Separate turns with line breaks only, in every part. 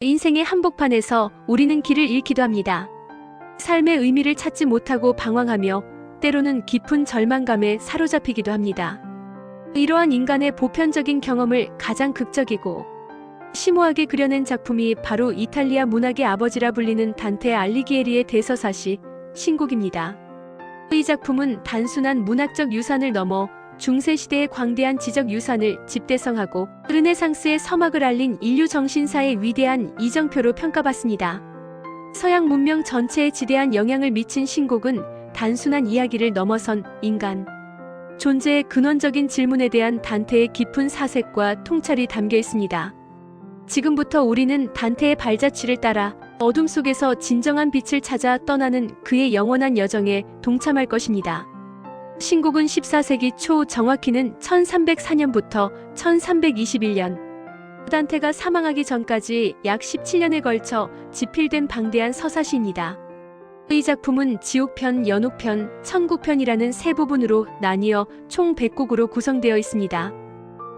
인생의 한복판에서 우리는 길을 잃기도 합니다. 삶의 의미를 찾지 못하고 방황하며 때로는 깊은 절망감에 사로잡히기도 합니다. 이러한 인간의 보편적인 경험을 가장 극적이고 심오하게 그려낸 작품이 바로 이탈리아 문학의 아버지라 불리는 단테 알리기에리의 대서사시 신곡입니다. 이 작품은 단순한 문학적 유산을 넘어 중세시대의 광대한 지적 유산을 집대성하고 르네상스의 서막을 알린 인류 정신사의 위대한 이정표로 평가받습니다. 서양 문명 전체에 지대한 영향을 미친 신곡은 단순한 이야기를 넘어선 인간 존재의 근원적인 질문에 대한 단테의 깊은 사색과 통찰이 담겨 있습니다. 지금부터 우리는 단테의 발자취를 따라 어둠 속에서 진정한 빛을 찾아 떠나는 그의 영원한 여정에 동참할 것입니다. 신곡은 14세기 초, 정확히는 1304년부터 1321년 단테가 사망하기 전까지 약 17년에 걸쳐 집필된 방대한 서사시입니다. 이 작품은 지옥편, 연옥편, 천국편이라는 세 부분으로 나뉘어 총 100곡으로 구성되어 있습니다.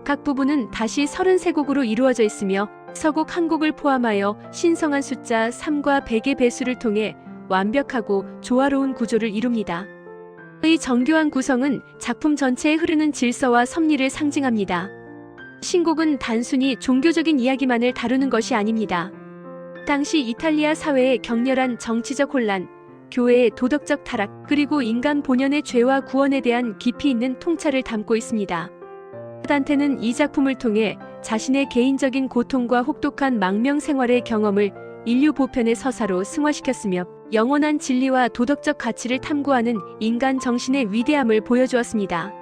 각 부분은 다시 33곡으로 이루어져 있으며 서곡 한 곡을 포함하여 신성한 숫자 3과 100의 배수를 통해 완벽하고 조화로운 구조를 이룹니다. 이 정교한 구성은 작품 전체에 흐르는 질서와 섭리를 상징합니다. 신곡은 단순히 종교적인 이야기만을 다루는 것이 아닙니다. 당시 이탈리아 사회의 격렬한 정치적 혼란, 교회의 도덕적 타락, 그리고 인간 본연의 죄와 구원에 대한 깊이 있는 통찰을 담고 있습니다. 단테는 이 작품을 통해 자신의 개인적인 고통과 혹독한 망명 생활의 경험을 인류 보편의 서사로 승화시켰으며 영원한 진리와 도덕적 가치를 탐구하는 인간 정신의 위대함을 보여주었습니다.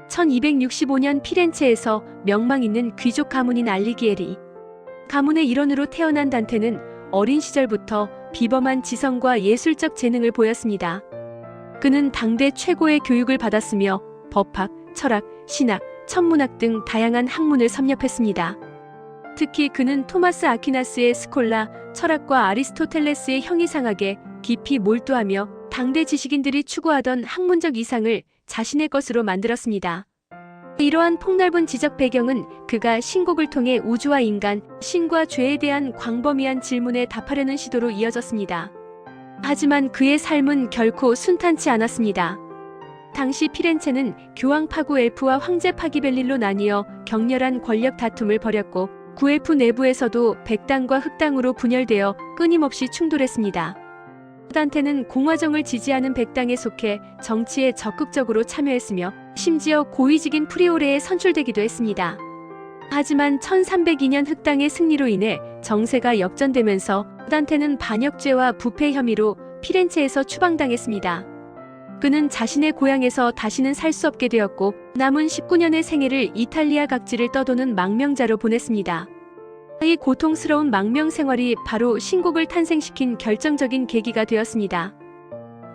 1265년 피렌체에서 명망 있는 귀족 가문인 알리기에리. 가문의 일원으로 태어난 단테는 어린 시절부터 비범한 지성과 예술적 재능을 보였습니다. 그는 당대 최고의 교육을 받았으며 법학, 철학, 신학, 천문학 등 다양한 학문을 섭렵했습니다. 특히 그는 토마스 아퀴나스의 스콜라, 철학과 아리스토텔레스의 형이상학에 깊이 몰두하며 당대 지식인들이 추구하던 학문적 이상을 자신의 것으로 만들었습니다. 이러한 폭넓은 지적 배경은 그가 신곡을 통해 우주와 인간, 신과 죄에 대한 광범위한 질문에 답하려는 시도로 이어졌습니다. 하지만 그의 삶은 결코 순탄치 않았습니다. 당시 피렌체는 교황 파구 엘프와 황제 파기벨릴로 나뉘어 격렬한 권력 다툼을 벌였고 구엘프 내부에서도 백당과 흑당으로 분열되어 끊임없이 충돌했습니다. 단테는 공화정을 지지하는 백당에 속해 정치에 적극적으로 참여했으며 심지어 고위직인 프리오레에 선출되기도 했습니다. 하지만 1302년 흑당의 승리로 인해 정세가 역전되면서 단테는 반역죄와 부패 혐의로 피렌체에서 추방당했습니다. 그는 자신의 고향에서 다시는 살 수 없게 되었고 남은 19년의 생애를 이탈리아 각지를 떠도는 망명자로 보냈습니다. 이 고통스러운 망명 생활이 바로 신곡을 탄생시킨 결정적인 계기가 되었습니다.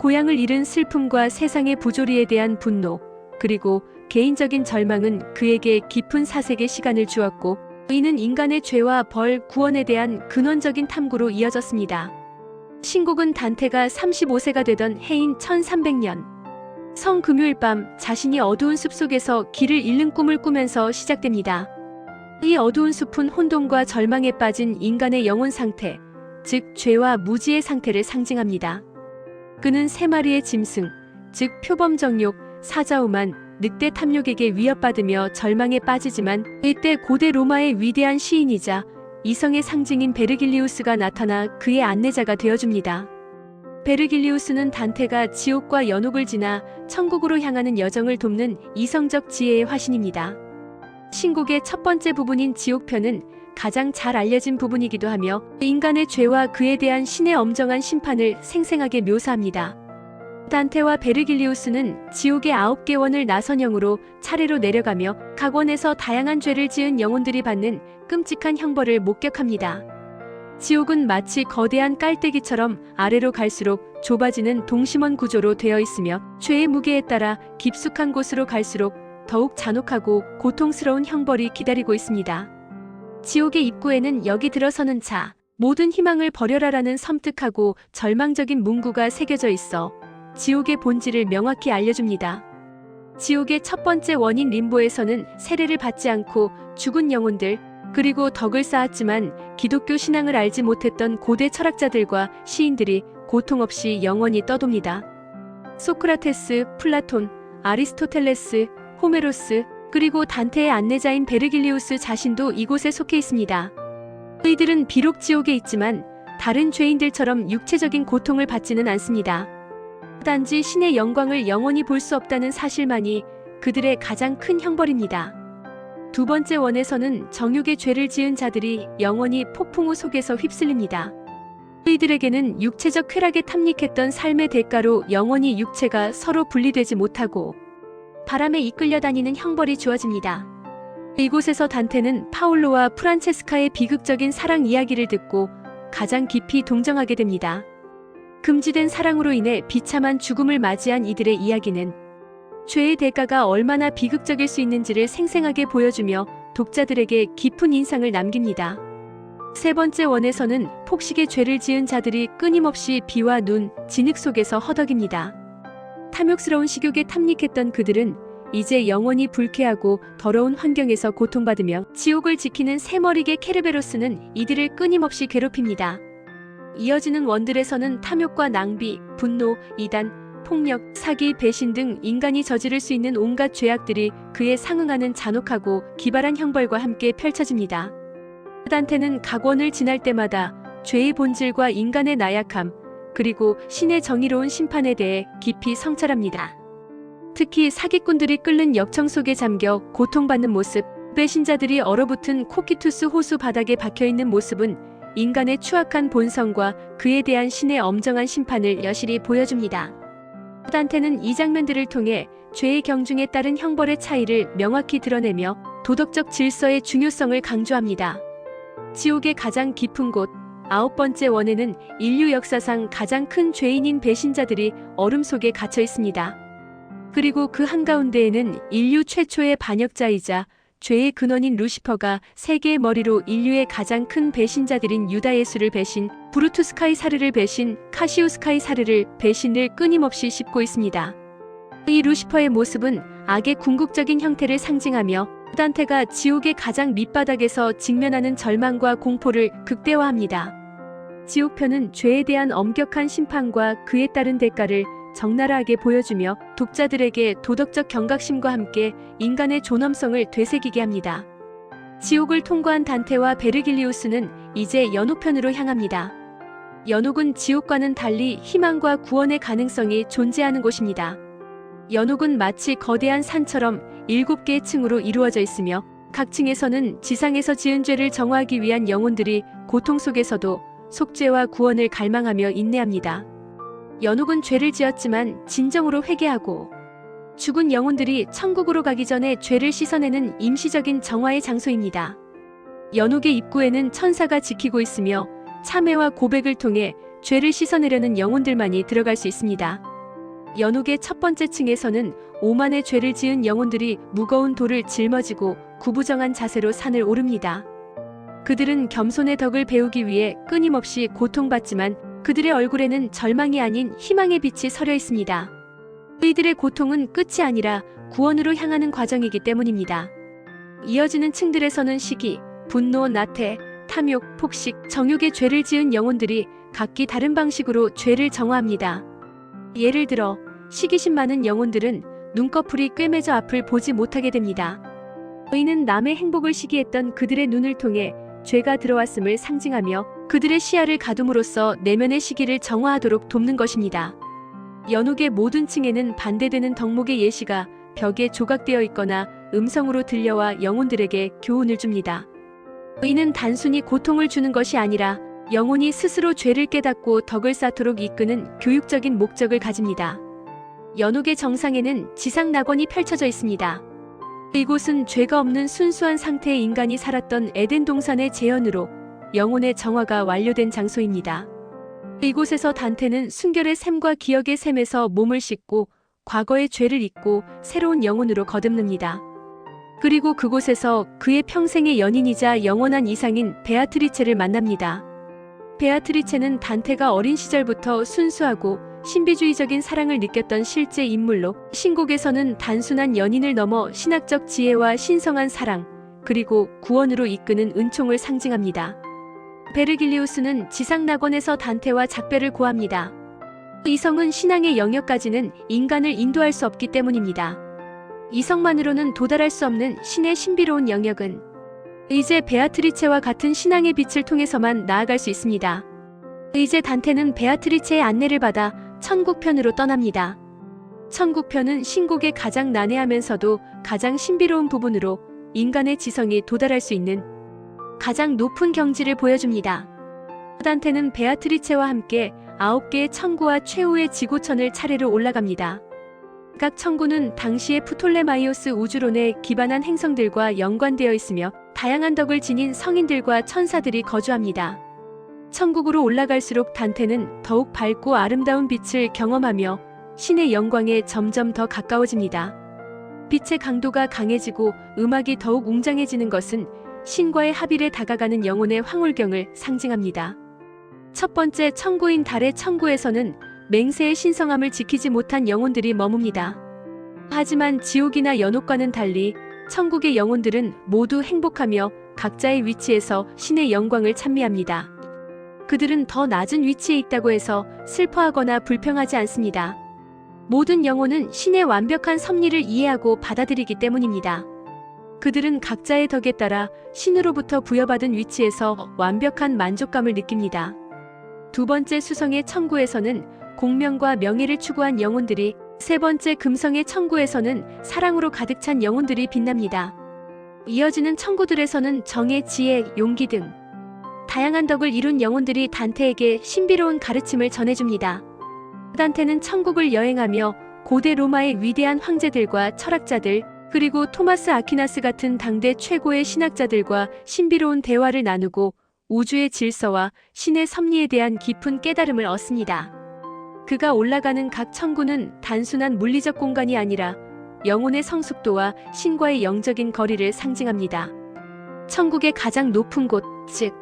고향을 잃은 슬픔과 세상의 부조리에 대한 분노, 그리고 개인적인 절망은 그에게 깊은 사색의 시간을 주었고 이는 인간의 죄와 벌, 구원에 대한 근원적인 탐구로 이어졌습니다. 신곡은 단테가 35세가 되던 해인 1300년 성금요일 밤 자신이 어두운 숲속에서 길을 잃는 꿈을 꾸면서 시작됩니다. 이 어두운 숲은 혼돈과 절망에 빠진 인간의 영혼 상태, 즉 죄와 무지의 상태를 상징합니다. 그는 세 마리의 짐승, 즉 표범정욕, 사자오만, 늑대 탐욕에게 위협받으며 절망에 빠지지만 이때 고대 로마의 위대한 시인이자 이성의 상징인 베르길리우스가 나타나 그의 안내자가 되어줍니다. 베르길리우스는 단테가 지옥과 연옥을 지나 천국으로 향하는 여정을 돕는 이성적 지혜의 화신입니다. 신곡의 첫 번째 부분인 지옥편은 가장 잘 알려진 부분이기도 하며 인간의 죄와 그에 대한 신의 엄정한 심판을 생생하게 묘사합니다. 단테와 베르길리우스는 지옥의 9개 원을 나선형으로 차례로 내려가며 각 원에서 다양한 죄를 지은 영혼들이 받는 끔찍한 형벌을 목격합니다. 지옥은 마치 거대한 깔때기처럼 아래로 갈수록 좁아지는 동심원 구조로 되어 있으며 죄의 무게에 따라 깊숙한 곳으로 갈수록 더욱 잔혹하고 고통스러운 형벌이 기다리고 있습니다. 지옥의 입구에는 여기 들어서는 자, 모든 희망을 버려라라는 섬뜩하고 절망적인 문구가 새겨져 있어 지옥의 본질을 명확히 알려줍니다. 지옥의 첫 번째 원인 림보에서는 세례를 받지 않고 죽은 영혼들, 그리고 덕을 쌓았지만 기독교 신앙을 알지 못했던 고대 철학자들과 시인들이 고통 없이 영원히 떠돕니다. 소크라테스, 플라톤, 아리스토텔레스, 호메로스, 그리고 단테의 안내자인 베르길리우스 자신도 이곳에 속해 있습니다. 이들은 비록 지옥에 있지만 다른 죄인들처럼 육체적인 고통을 받지는 않습니다. 단지 신의 영광을 영원히 볼 수 없다는 사실만이 그들의 가장 큰 형벌입니다. 두 번째 원에서는 정욕의 죄를 지은 자들이 영원히 폭풍우 속에서 휩쓸립니다. 이들에게는 육체적 쾌락에 탐닉했던 삶의 대가로 영원히 육체가 서로 분리되지 못하고 바람에 이끌려 다니는 형벌이 주어집니다. 이곳에서 단테는 파올로와 프란체스카의 비극적인 사랑 이야기를 듣고 가장 깊이 동정하게 됩니다. 금지된 사랑으로 인해 비참한 죽음을 맞이한 이들의 이야기는 죄의 대가가 얼마나 비극적일 수 있는지를 생생하게 보여주며 독자들에게 깊은 인상을 남깁니다. 세 번째 원에서는 폭식의 죄를 지은 자들이 끊임없이 비와 눈, 진흙 속에서 허덕입니다. 탐욕스러운 식욕에 탐닉했던 그들은 이제 영원히 불쾌하고 더러운 환경에서 고통받으며 지옥을 지키는 새머리개 케르베로스는 이들을 끊임없이 괴롭힙니다. 이어지는 원들에서는 탐욕과 낭비, 분노, 이단, 폭력, 사기, 배신 등 인간이 저지를 수 있는 온갖 죄악들이 그에 상응하는 잔혹하고 기발한 형벌과 함께 펼쳐집니다. 단테는 각원을 지날 때마다 죄의 본질과 인간의 나약함, 그리고 신의 정의로운 심판에 대해 깊이 성찰합니다. 특히 사기꾼들이 끓는 역청 속에 잠겨 고통받는 모습, 배신자들이 얼어붙은 코키투스 호수 바닥에 박혀있는 모습은 인간의 추악한 본성과 그에 대한 신의 엄정한 심판을 여실히 보여줍니다. 단테는 이 장면들을 통해 죄의 경중에 따른 형벌의 차이를 명확히 드러내며 도덕적 질서의 중요성을 강조합니다. 지옥의 가장 깊은 곳, 9번째 원에는 인류 역사상 가장 큰 죄인인 배신자들이 얼음 속에 갇혀 있습니다. 그리고 그 한가운데에는 인류 최초의 반역자이자 죄의 근원인 루시퍼가 세계의 머리로 인류의 가장 큰 배신자들인 유다 예수를 배신, 브루투스 카이사르를 배신, 카시우스 카이사르를 배신을 끊임없이 씹고 있습니다. 이 루시퍼의 모습은 악의 궁극적인 형태를 상징하며 단테가 지옥의 가장 밑바닥에서 직면하는 절망과 공포를 극대화합니다. 지옥편은 죄에 대한 엄격한 심판과 그에 따른 대가를 적나라하게 보여주며 독자들에게 도덕적 경각심과 함께 인간의 존엄성을 되새기게 합니다. 지옥을 통과한 단테와 베르길리우스는 이제 연옥편으로 향합니다. 연옥은 지옥과는 달리 희망과 구원의 가능성이 존재하는 곳입니다. 연옥은 마치 거대한 산처럼 7개의 층으로 이루어져 있으며 각 층에서는 지상에서 지은 죄를 정화하기 위한 영혼들이 고통 속에서도 속죄와 구원을 갈망하며 인내합니다. 연옥은 죄를 지었지만 진정으로 회개하고 죽은 영혼들이 천국으로 가기 전에 죄를 씻어내는 임시적인 정화의 장소입니다. 연옥의 입구에는 천사가 지키고 있으며 참회와 고백을 통해 죄를 씻어내려는 영혼들만이 들어갈 수 있습니다. 연옥의 첫 번째 층에서는 오만의 죄를 지은 영혼들이 무거운 돌을 짊어지고 구부정한 자세로 산을 오릅니다. 그들은 겸손의 덕을 배우기 위해 끊임없이 고통받지만 그들의 얼굴에는 절망이 아닌 희망의 빛이 서려 있습니다. 이들의 고통은 끝이 아니라 구원으로 향하는 과정이기 때문입니다. 이어지는 층들에서는 시기, 분노, 나태, 탐욕, 폭식, 정욕의 죄를 지은 영혼들이 각기 다른 방식으로 죄를 정화합니다. 예를 들어 시기심 많은 영혼들은 눈꺼풀이 꿰매져 앞을 보지 못하게 됩니다. 이는 남의 행복을 시기했던 그들의 눈을 통해 죄가 들어왔음을 상징하며 그들의 시야를 가둠으로써 내면의 시기를 정화하도록 돕는 것입니다. 연옥의 모든 층에는 반대되는 덕목의 예시가 벽에 조각되어 있거나 음성으로 들려와 영혼들에게 교훈을 줍니다. 이는 단순히 고통을 주는 것이 아니라 영혼이 스스로 죄를 깨닫고 덕을 쌓도록 이끄는 교육적인 목적을 가집니다. 연옥의 정상에는 지상 낙원이 펼쳐져 있습니다. 이곳은 죄가 없는 순수한 상태의 인간이 살았던 에덴 동산의 재현으로 영혼의 정화가 완료된 장소입니다. 이곳에서 단테는 순결의 샘과 기억의 샘에서 몸을 씻고 과거의 죄를 잊고 새로운 영혼으로 거듭납니다. 그리고 그곳에서 그의 평생의 연인이자 영원한 이상인 베아트리체를 만납니다. 베아트리체는 단테가 어린 시절부터 순수하고 신비주의적인 사랑을 느꼈던 실제 인물로 신곡에서는 단순한 연인을 넘어 신학적 지혜와 신성한 사랑, 그리고 구원으로 이끄는 은총을 상징합니다. 베르길리우스는 지상낙원에서 단테와 작별을 고합니다. 이성은 신앙의 영역까지는 인간을 인도할 수 없기 때문입니다. 이성만으로는 도달할 수 없는 신의 신비로운 영역은 이제 베아트리체와 같은 신앙의 빛을 통해서만 나아갈 수 있습니다. 이제 단테는 베아트리체의 안내를 받아 천국편으로 떠납니다. 천국편은 신곡의 가장 난해하면서도 가장 신비로운 부분으로 인간의 지성이 도달할 수 있는 가장 높은 경지를 보여줍니다. 단테는 베아트리체와 함께 9개의 천구와 최후의 지구천을 차례로 올라갑니다. 각 천구는 당시의 프톨레마이오스 우주론에 기반한 행성들과 연관되어 있으며 다양한 덕을 지닌 성인들과 천사들이 거주합니다. 천국으로 올라갈수록 단테는 더욱 밝고 아름다운 빛을 경험하며 신의 영광에 점점 더 가까워집니다. 빛의 강도가 강해지고 음악이 더욱 웅장해지는 것은 신과의 합일에 다가가는 영혼의 황홀경을 상징합니다. 첫 번째 천구인 달의 천구에서는 맹세의 신성함을 지키지 못한 영혼들이 머뭅니다. 하지만 지옥이나 연옥과는 달리 천국의 영혼들은 모두 행복하며 각자의 위치에서 신의 영광을 찬미합니다. 그들은 더 낮은 위치에 있다고 해서 슬퍼하거나 불평하지 않습니다. 모든 영혼은 신의 완벽한 섭리를 이해하고 받아들이기 때문입니다. 그들은 각자의 덕에 따라 신으로부터 부여받은 위치에서 완벽한 만족감을 느낍니다. 두 번째 수성의 천구에서는 공명과 명예를 추구한 영혼들이, 세 번째 금성의 천구에서는 사랑으로 가득 찬 영혼들이 빛납니다. 이어지는 천구들에서는 정의, 지혜, 용기 등 다양한 덕을 이룬 영혼들이 단테에게 신비로운 가르침을 전해줍니다. 단테는 천국을 여행하며 고대 로마의 위대한 황제들과 철학자들, 그리고 토마스 아퀴나스 같은 당대 최고의 신학자들과 신비로운 대화를 나누고 우주의 질서와 신의 섭리에 대한 깊은 깨달음을 얻습니다. 그가 올라가는 각 천구는 단순한 물리적 공간이 아니라 영혼의 성숙도와 신과의 영적인 거리를 상징합니다. 천국의 가장 높은 곳, 즉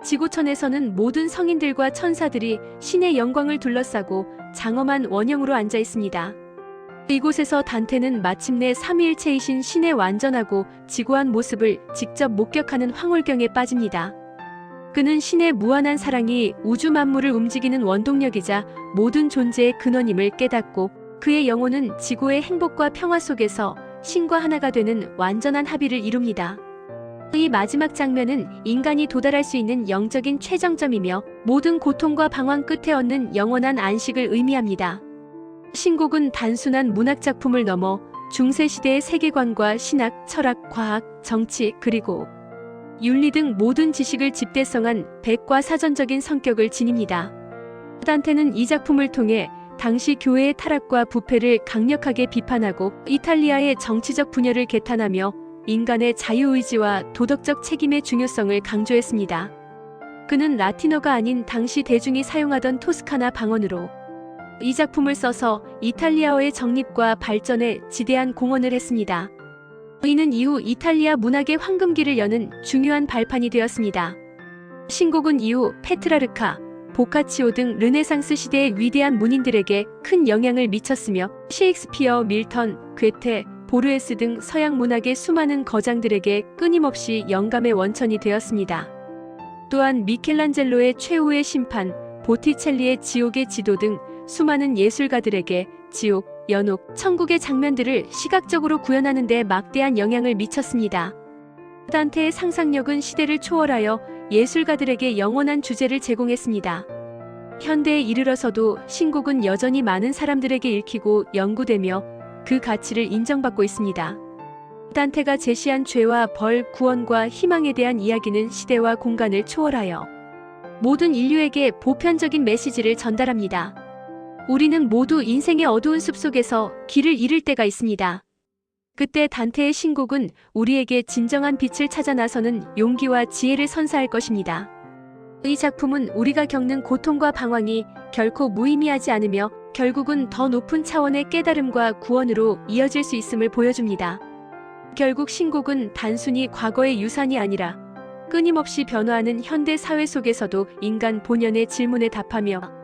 지구천에서는 모든 성인들과 천사들이 신의 영광을 둘러싸고 장엄한 원형으로 앉아 있습니다. 이곳에서 단테는 마침내 삼위일체이신 신의 완전하고 지고한 모습을 직접 목격하는 황홀경에 빠집니다. 그는 신의 무한한 사랑이 우주 만물을 움직이는 원동력이자 모든 존재의 근원임을 깨닫고 그의 영혼은 지구의 행복과 평화 속에서 신과 하나가 되는 완전한 합의를 이룹니다. 이 마지막 장면은 인간이 도달할 수 있는 영적인 최정점이며 모든 고통과 방황 끝에 얻는 영원한 안식을 의미합니다. 신곡은 단순한 문학작품을 넘어 중세시대의 세계관과 신학, 철학, 과학, 정치, 그리고 윤리 등 모든 지식을 집대성한 백과 사전적인 성격을 지닙니다. 단테는 이 작품을 통해 당시 교회의 타락과 부패를 강력하게 비판하고 이탈리아의 정치적 분열을 개탄하며 인간의 자유의지와 도덕적 책임의 중요성을 강조했습니다. 그는 라틴어가 아닌 당시 대중이 사용하던 토스카나 방언으로 이 작품을 써서 이탈리아어의 정립과 발전에 지대한 공헌을 했습니다. 이는 이후 이탈리아 문학의 황금기를 여는 중요한 발판이 되었습니다. 신곡은 이후 페트라르카, 보카치오 등 르네상스 시대의 위대한 문인들에게 큰 영향을 미쳤으며 셰익스피어, 밀턴, 괴테, 보르헤스 등 서양 문학의 수많은 거장들에게 끊임없이 영감의 원천이 되었습니다. 또한 미켈란젤로의 최후의 심판, 보티첼리의 지옥의 지도 등 수많은 예술가들에게 지옥, 연옥, 천국의 장면들을 시각적으로 구현하는 데 막대한 영향을 미쳤습니다. 단테의 상상력은 시대를 초월하여 예술가들에게 영원한 주제를 제공했습니다. 현대에 이르러서도 신곡은 여전히 많은 사람들에게 읽히고 연구되며 그 가치를 인정받고 있습니다. 단테가 제시한 죄와 벌, 구원과 희망에 대한 이야기는 시대와 공간을 초월하여 모든 인류에게 보편적인 메시지를 전달합니다. 우리는 모두 인생의 어두운 숲속에서 길을 잃을 때가 있습니다. 그때 단테의 신곡은 우리에게 진정한 빛을 찾아 나서는 용기와 지혜를 선사할 것입니다. 이 작품은 우리가 겪는 고통과 방황이 결코 무의미하지 않으며 결국은 더 높은 차원의 깨달음과 구원으로 이어질 수 있음을 보여줍니다. 결국 신곡은 단순히 과거의 유산이 아니라 끊임없이 변화하는 현대 사회 속에서도 인간 본연의 질문에 답하며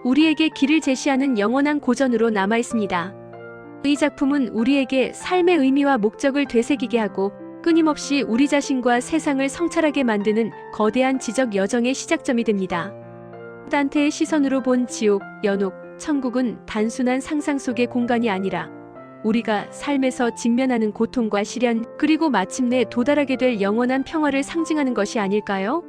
우리에게 길을 제시하는 영원한 고전으로 남아 있습니다. 이 작품은 우리에게 삶의 의미와 목적을 되새기게 하고 끊임없이 우리 자신과 세상을 성찰하게 만드는 거대한 지적 여정의 시작점이 됩니다. 단테의 시선으로 본 지옥, 연옥, 천국은 단순한 상상 속의 공간이 아니라 우리가 삶에서 직면하는 고통과 시련, 그리고 마침내 도달하게 될 영원한 평화를 상징하는 것이 아닐까요?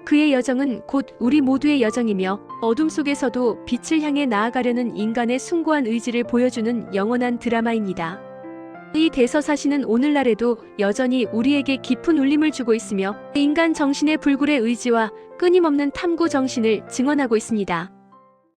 그의 여정은 곧 우리 모두의 여정이며 어둠 속에서도 빛을 향해 나아가려는 인간의 숭고한 의지를 보여주는 영원한 드라마입니다. 이 대서사시는 오늘날에도 여전히 우리에게 깊은 울림을 주고 있으며 인간 정신의 불굴의 의지와 끊임없는 탐구 정신을 증언하고 있습니다.